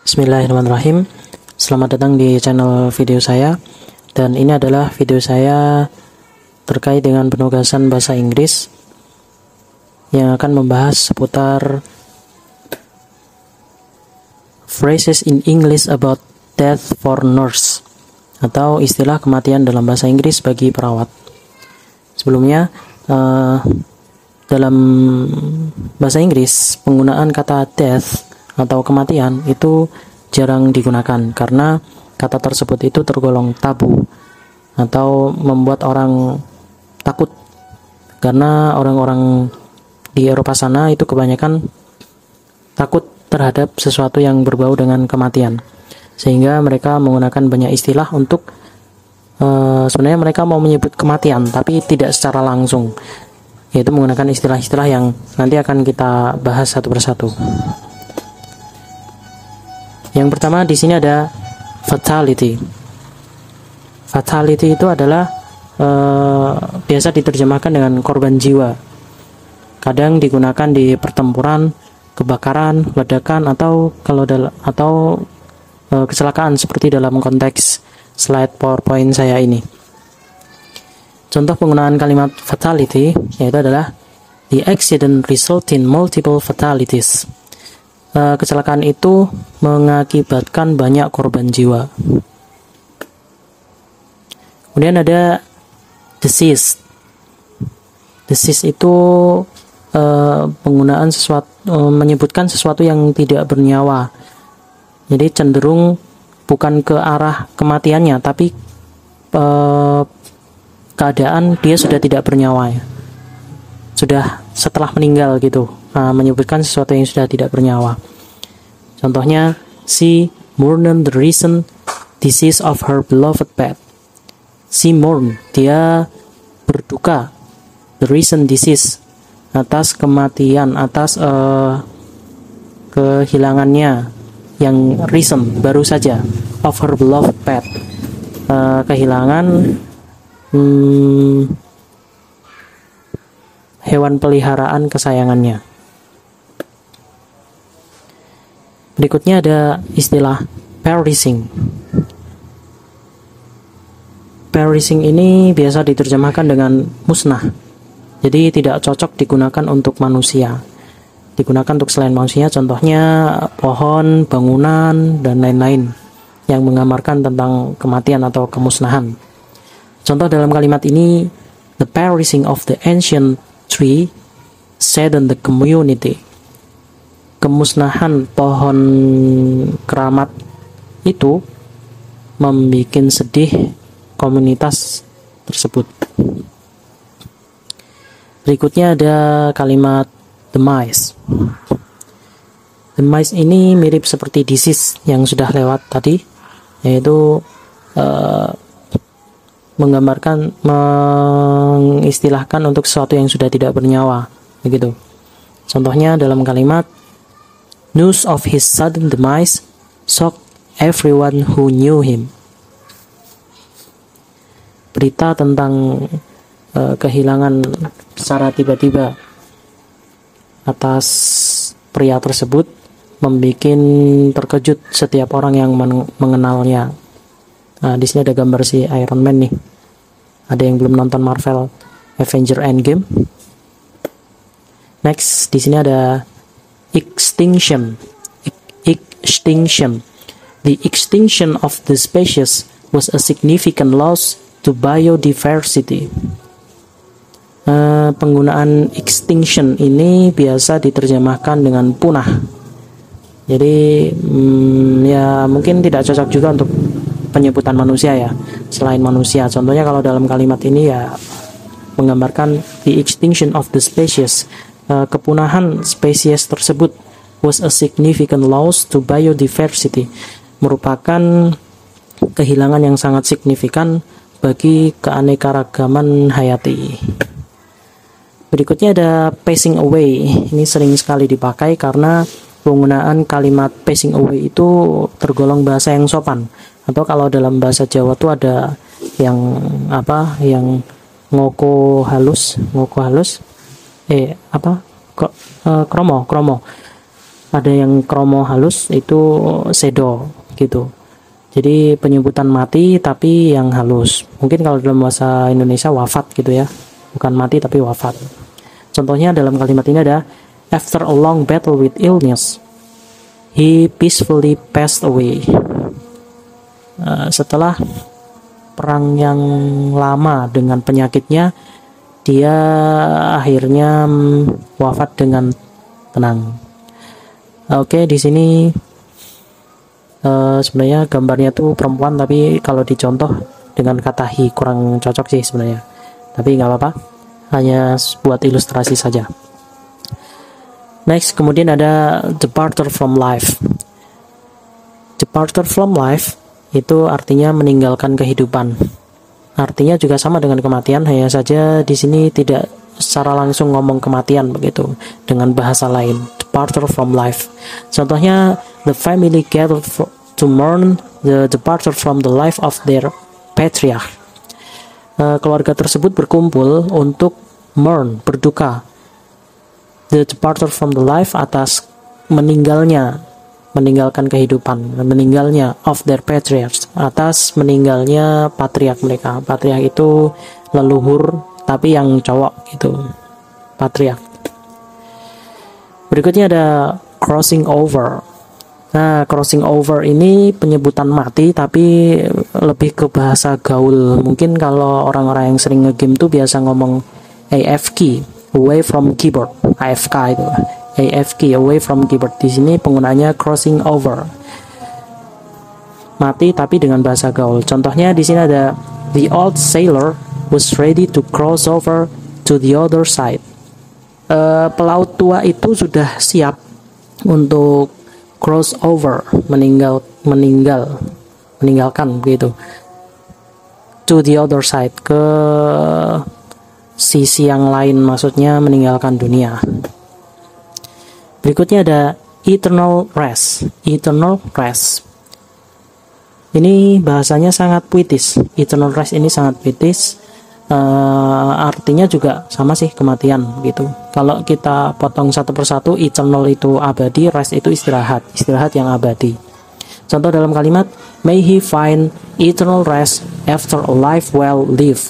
Bismillahirrahmanirrahim. Selamat datang di channel video saya. Dan ini adalah video saya terkait dengan penugasan bahasa Inggris yang akan membahas seputar phrases in English about death for nurse, atau istilah kematian dalam bahasa Inggris bagi perawat. Sebelumnya, dalam bahasa Inggris penggunaan kata death atau kematian itu jarang digunakan karena kata tersebut itu tergolong tabu atau membuat orang takut, karena orang-orang di Eropa sana itu kebanyakan takut terhadap sesuatu yang berbau dengan kematian, sehingga mereka menggunakan banyak istilah untuk sebenarnya mereka mau menyebut kematian tapi tidak secara langsung, yaitu menggunakan istilah-istilah yang nanti akan kita bahas satu persatu. Yang pertama di sini ada fatality. Fatality itu adalah biasa diterjemahkan dengan korban jiwa. Kadang digunakan di pertempuran, kebakaran, ledakan, atau kecelakaan seperti dalam konteks slide PowerPoint saya ini. Contoh penggunaan kalimat fatality yaitu adalah the accident resulted in multiple fatalities. Kecelakaan itu mengakibatkan banyak korban jiwa. Kemudian ada disease. Disease itu penggunaan menyebutkan sesuatu yang tidak bernyawa. Jadi cenderung bukan ke arah kematiannya, tapi keadaan dia sudah tidak bernyawa ya. Sudah setelah meninggal gitu, menyebutkan sesuatu yang sudah tidak bernyawa. Contohnya, she mourned the recent disease of her beloved pet. She mourned, dia berduka, the recent disease, atas kematian, atas kehilangannya yang recent, baru saja, of her beloved pet, kehilangan hewan peliharaan kesayangannya. Berikutnya ada istilah perishing. Perishing ini biasa diterjemahkan dengan musnah. Jadi tidak cocok digunakan untuk manusia. Digunakan untuk selain manusia, contohnya pohon, bangunan, dan lain-lain yang menggambarkan tentang kematian atau kemusnahan. Contoh dalam kalimat ini, the perishing of the ancient tree saddened the community. Kemusnahan pohon keramat itu membuat sedih komunitas tersebut. Berikutnya ada kalimat demise. Demise ini mirip seperti disease yang sudah lewat tadi, yaitu mengistilahkan untuk sesuatu yang sudah tidak bernyawa, begitu. Contohnya dalam kalimat, news of his sudden demise shocked everyone who knew him. Berita tentang kehilangan secara tiba-tiba atas pria tersebut membuat terkejut setiap orang yang mengenalnya. Di sini ada gambar si Iron Man nih. Ada yang belum nonton Marvel Avengers Endgame? Next, di sini ada extinction. Extinction. The extinction of the species was a significant loss to biodiversity. Penggunaan extinction ini biasa diterjemahkan dengan punah. Jadi ya mungkin tidak cocok juga untuk penyebutan manusia ya, selain manusia. Contohnya kalau dalam kalimat ini ya menggambarkan the extinction of the species, kepunahan spesies tersebut, was a significant loss to biodiversity, merupakan kehilangan yang sangat signifikan bagi keanekaragaman hayati. Berikutnya ada passing away. Ini sering sekali dipakai karena penggunaan kalimat passing away itu tergolong bahasa yang sopan. Atau kalau dalam bahasa Jawa tuh ada yang ngoko halus, kromo. ada yang kromo halus itu sedo gitu. Jadi penyebutan mati tapi yang halus. Mungkin kalau dalam bahasa Indonesia wafat gitu ya. Bukan mati tapi wafat. Contohnya dalam kalimat ini ada after a long battle with illness, he peacefully passed away. Setelah perang yang lama dengan penyakitnya, dia akhirnya wafat dengan tenang. Oke, di sini sebenarnya gambarnya tuh perempuan, tapi kalau dicontoh dengan kata he kurang cocok sih sebenarnya. Tapi nggak apa-apa, hanya buat ilustrasi saja. Next, kemudian ada departure from life. Departure from life itu artinya meninggalkan kehidupan. Artinya juga sama dengan kematian, hanya saja di sini tidak secara langsung ngomong kematian begitu, dengan bahasa lain. Departure from life. Contohnya, the family gathered to mourn the departure from the life of their patriarch. Keluarga tersebut berkumpul untuk mourn, berduka, the departure from the life atas meninggalkan kehidupan, meninggalnya of their patriarchs, atas meninggalnya patriark mereka. Patriark itu leluhur tapi yang cowok itu, patriark. Berikutnya ada crossing over. Nah, crossing over ini penyebutan mati tapi lebih ke bahasa gaul. Mungkin kalau orang-orang yang sering ngegame tuh biasa ngomong AFK, away from keyboard. AFK itu. AFK, away from keyboard. Di sini penggunaannya crossing over. Mati tapi dengan bahasa gaul. Contohnya di sini ada the old sailor was ready to cross over to the other side. Pelaut tua itu sudah siap untuk cross over, meninggalkan begitu, to the other side, ke sisi yang lain, maksudnya meninggalkan dunia. Berikutnya ada eternal rest. Eternal rest ini bahasanya sangat puitis. Eternal rest ini sangat puitis. Artinya juga sama sih, kematian gitu. Kalau kita potong satu persatu, eternal itu abadi, rest itu istirahat yang abadi. Contoh dalam kalimat, may he find eternal rest after a life well lived.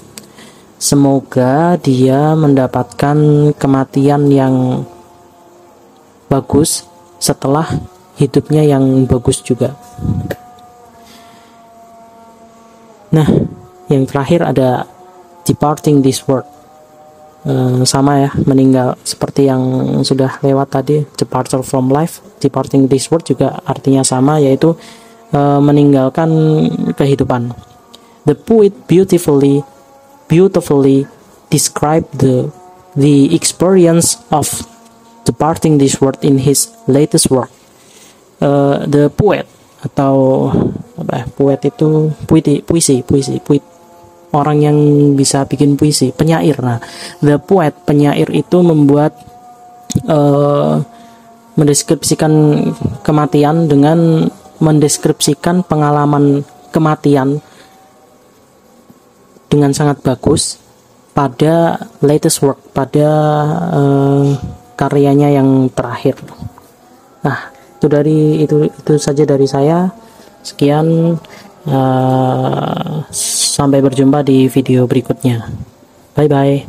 Semoga dia mendapatkan kematian yang bagus setelah hidupnya yang bagus juga. Nah, yang terakhir ada departing this world. Sama ya, meninggal, seperti yang sudah lewat tadi, departure from life. Departing this world juga artinya sama, yaitu meninggalkan kehidupan. The poet beautifully describe the experience of departing this world in his latest work. The poet atau poet itu puisi, orang yang bisa bikin puisi, penyair. Nah, the poet, penyair itu membuat mendeskripsikan kematian dengan mendeskripsikan pengalaman kematian dengan sangat bagus pada latest work, pada karyanya yang terakhir. Nah, itu saja dari saya. Sekian, sampai berjumpa di video berikutnya. Bye bye.